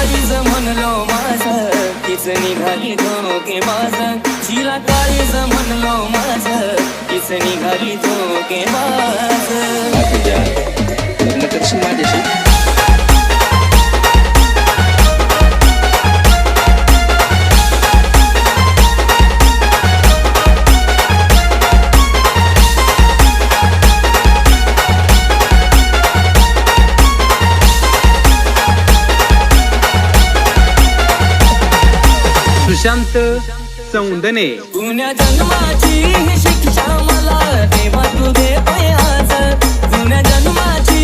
काळीज म्हणलो माझं तीच निघाली धोके माझं तिला काळीज म्हणलो माझं तीच निघाली धोके माझं तुझ्या लग्न करशील माझ्याशी सुशांत सौंदने जुन्या जन्माची ही शिक्षा मला देवा तू दे आज जुन्या जन्माची